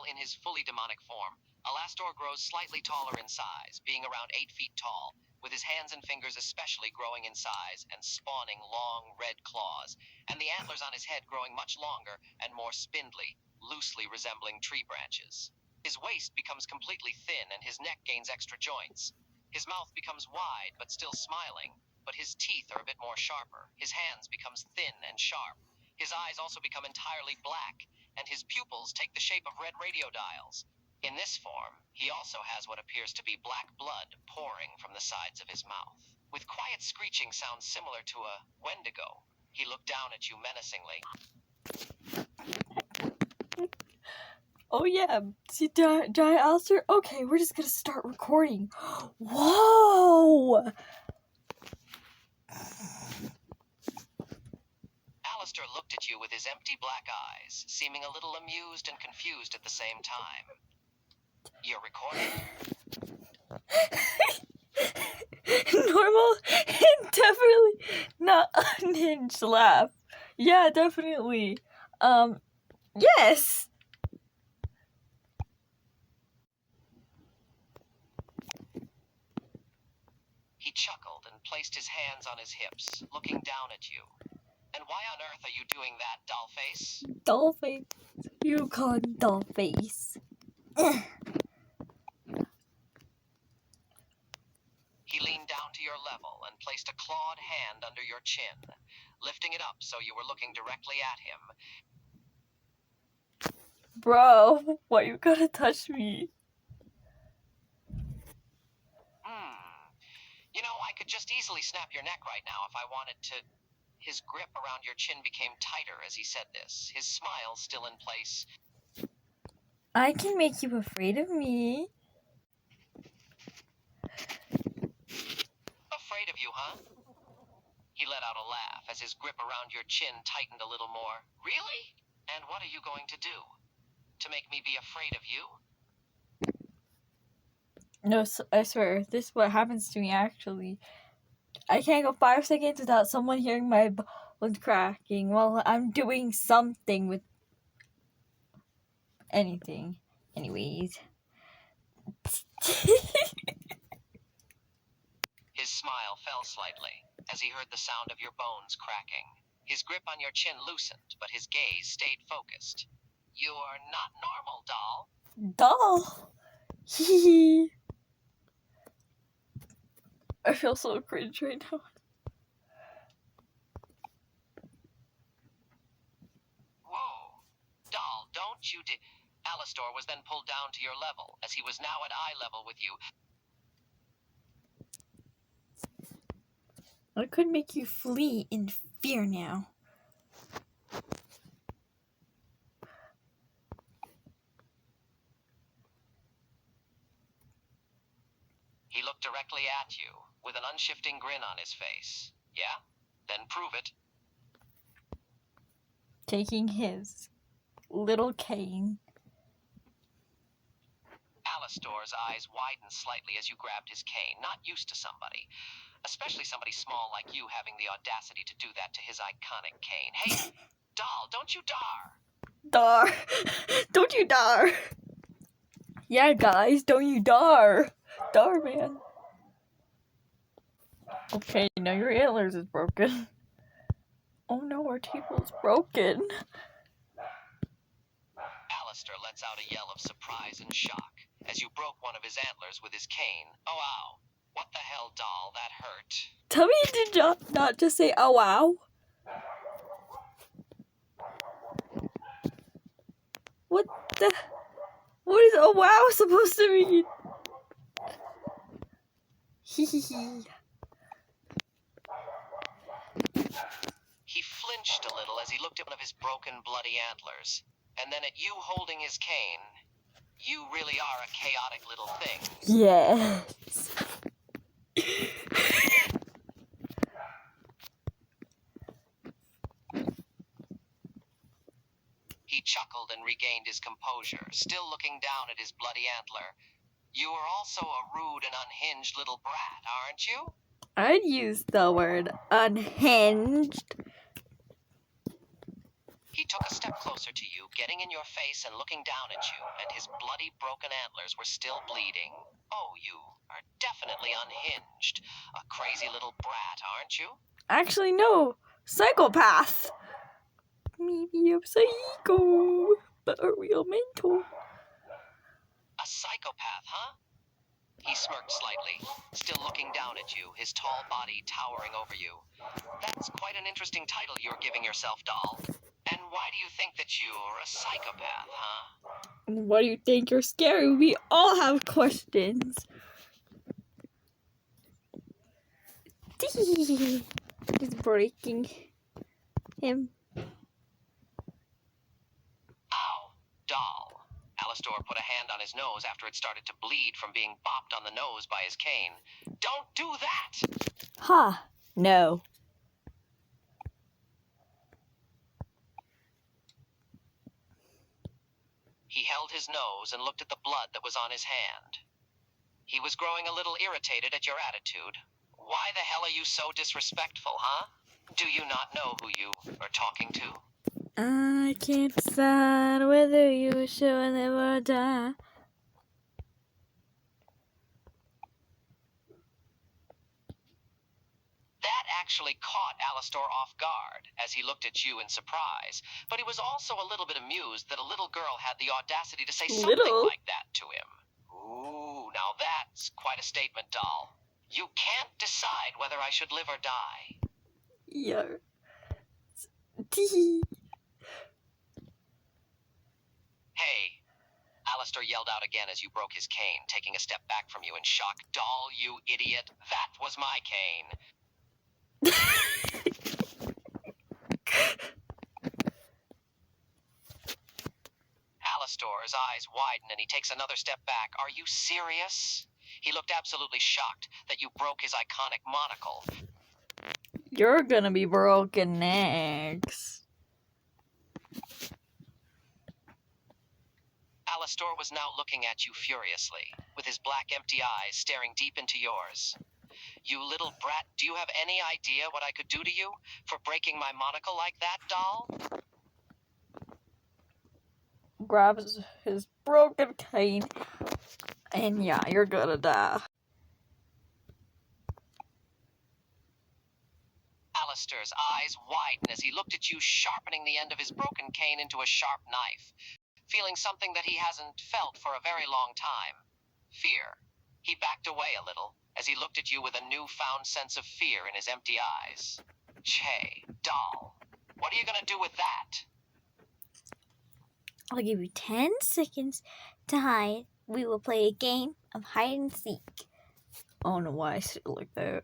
While in his fully demonic form, Alastor grows slightly taller in size, being around 8 feet tall, with his hands and fingers especially growing in size and spawning long red claws, and the antlers on his head growing much longer and more spindly, loosely resembling tree branches. His waist becomes completely thin and his neck gains extra joints. His mouth becomes wide but still smiling, but his teeth are a bit more sharper. His hands becomes thin and sharp. His eyes also become entirely black, and his pupils take the shape of red radio dials. In this form, he also has what appears to be black blood pouring from the sides of his mouth. With quiet screeching sounds similar to a Wendigo, he looked down at you menacingly. Oh yeah, see giant Alastor? Okay, we're just gonna start recording. Whoa! Alastor looked at you with his empty black eyes, seeming a little amused and confused at the same time. You're recording? Normal and definitely not unhinged laugh. Yeah, definitely. Yes! He chuckled and placed his hands on his hips, looking down at you. And why on earth are you doing that, Dollface? Dollface. You call him Dollface. He leaned down to your level and placed a clawed hand under your chin, lifting it up so you were looking directly at him. Bro, why you gotta touch me? You know, I could just easily snap your neck right now if I wanted to. His grip around your chin became tighter as he said this, his smile still in place. I can make you afraid of me. Afraid of you, huh? He let out a laugh as his grip around your chin tightened a little more. Really? And what are you going to do? To make me be afraid of you? No, I swear, this is what happens to me actually. I can't go 5 seconds without someone hearing my bones cracking while I'm doing something with anything. Anyways. His smile fell slightly as he heard the sound of your bones cracking. His grip on your chin loosened, but his gaze stayed focused. You're not normal, doll. Doll? Hee. I feel so cringe right now. Whoa. Doll, don't you Alastor was then pulled down to your level, as he was now at eye level with you. I could make you flee in fear now. He looked directly at you, with an unshifting grin on his face. Yeah? Then prove it. Taking his little cane. Alastor's eyes widened slightly as you grabbed his cane, not used to somebody. Especially somebody small like you having the audacity to do that to his iconic cane. Hey, doll, don't you dare! Dar. Don't you dare! Yeah, guys, don't you dare! Dar, man. Okay, now your antlers is broken. Oh no, our table is broken. Alastor lets out a yell of surprise and shock as you broke one of his antlers with his cane. Oh, ow. What the hell, doll? That hurt. Tell me you did not just say, oh wow. What is oh wow supposed to mean? Hehehe. He flinched a little as he looked at one of his broken, bloody antlers. And then at you holding his cane. You really are a chaotic little thing. Yes. He chuckled and regained his composure, still looking down at his bloody antler. You are also a rude and unhinged little brat, aren't you? I'd use the word unhinged. He took a step closer to you, getting in your face and looking down at you, and his bloody broken antlers were still bleeding. Oh, you are definitely unhinged. A crazy little brat, aren't you? Actually, no. Psychopath. Maybe a psycho, but a real mental. A psychopath, huh? He smirked slightly, still looking down at you, his tall body towering over you. That's quite an interesting title you're giving yourself, doll. And why do you think that you're a psychopath, huh? What do you think? You're scary. We all have questions. He's breaking him. Ow, doll. Alastor put a hand on his nose after it started to bleed from being bopped on the nose by his cane. Don't do that! Ha! No. He held his nose and looked at the blood that was on his hand. He was growing a little irritated at your attitude. Why the hell are you so disrespectful, huh? Do you not know who you are talking to? I can't decide whether you should live or die. That actually caught Alastor off guard as he looked at you in surprise, but he was also a little bit amused that a little girl had the audacity to say something like that to him. Ooh, now that's quite a statement, doll. You can't decide whether I should live or die. Yeah. Hey, Alastor yelled out again as you broke his cane, taking a step back from you in shock. Doll, you idiot. That was my cane. Alastor's eyes widen and he takes another step back. Are you serious? He looked absolutely shocked that you broke his iconic monocle. You're gonna be broken next. Alastor was now looking at you furiously, with his black empty eyes staring deep into yours. You little brat, do you have any idea what I could do to you for breaking my monocle like that, doll? Grabs his broken cane, and yeah, you're gonna die. Alastor's eyes widen as he looked at you, sharpening the end of his broken cane into a sharp knife, feeling something that he hasn't felt for a very long time. Fear. He backed away a little as he looked at you with a newfound sense of fear in his empty eyes. Che, doll, what are you gonna do with that? I'll give you 10 seconds to hide. We will play a game of hide and seek. I don't know why I said it like that.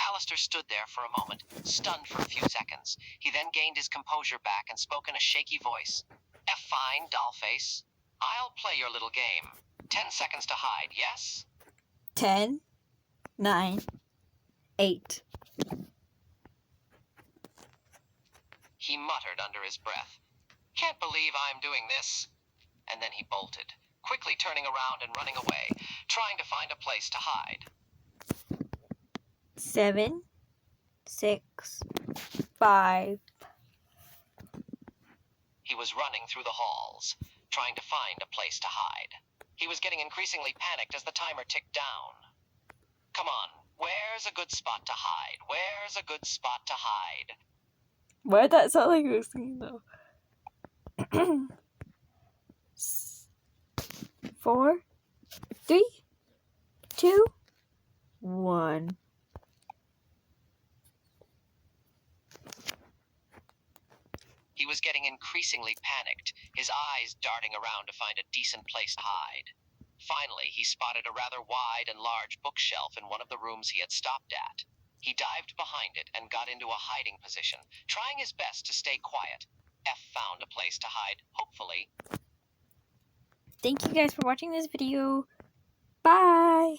Alastor stood there for a moment, stunned for a few seconds. He then gained his composure back and spoke in a shaky voice. Fine, dollface. I'll play your little game. 10 seconds to hide, yes? 10, 9, 8. He muttered under his breath. Can't believe I'm doing this. And then he bolted, quickly turning around and running away, trying to find a place to hide. 7, 6, 5. He was running through the halls, trying to find a place to hide. He was getting increasingly panicked as the timer ticked down. Come on, where's a good spot to hide? Where's a good spot to hide? Why'd that sound like a singing though? 4, 3, 2, 1. He was getting increasingly panicked, his eyes darting around to find a decent place to hide. Finally, he spotted a rather wide and large bookshelf in one of the rooms he had stopped at. He dived behind it and got into a hiding position, trying his best to stay quiet. F found a place to hide, hopefully. Thank you guys for watching this video. Bye!